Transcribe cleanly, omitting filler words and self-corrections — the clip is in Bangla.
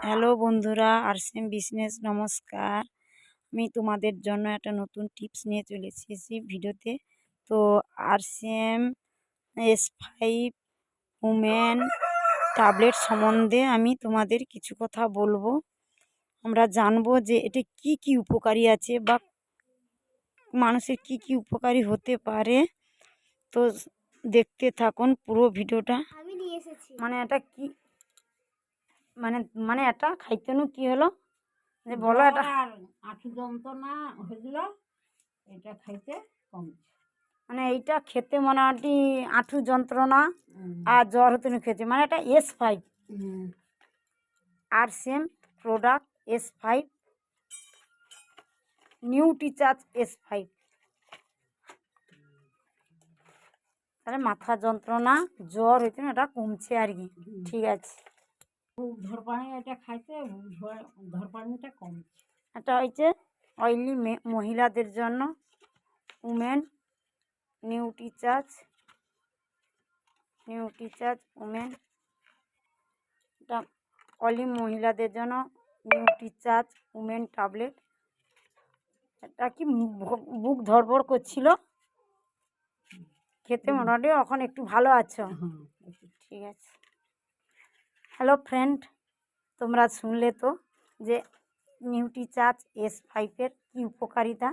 হ্যালো বন্ধুরা, আরসিএম বিজনেস নমস্কার। আমি তোমাদের জন্য একটা নতুন টিপস নিয়ে চলে এসেছি ভিডিওতে। তো আরসিএম S5 উমেন ট্যাবলেট সম্বন্ধে আমি তোমাদের কিছু কথা বলবো। আমরা জানবো যে এটা কি কি উপকারী আছে বা মানুষের কি কি উপকারী হতে পারে। তো দেখতে থাকুন পুরো ভিডিওটা। মানে এটা কি মানে মানে এটা খাইতেনু কি হলো যে বলো এটা। আঁঠু যন্ত্রণা হয়েছিল, এটা খাইতে কমছে। মানে এইটা খেতে মোটামুটি আঁঠু যন্ত্রণা আর জ্বর হতে খেতে, মানে এটা S5 RCM product S5 Nutricharge S5। তাহলে মাথা যন্ত্রণা জ্বর হইতে এটা কমছে আর কি। ঠিক আছে, বুক ধরপানি এটা খাইতে ধরপানিটা কমছে। এটা হচ্ছে অয়েলি মহিলাদের জন্য উমেন নিউট্রিচার্জ উমেন। এটা অয়েলি মহিলাদের জন্য নিউট্রিচার্জ উমেন ট্যাবলেট। এটা কি বুক ধড়ফড় করছিল, খেতে মোটামুটি এখন একটু ভালো আছো? ঠিক আছে। হ্যালো ফ্রেন্ড, তোমরা শুনলে তো যে নিউট্রিচার্জ S5-এর কী উপকারিতা।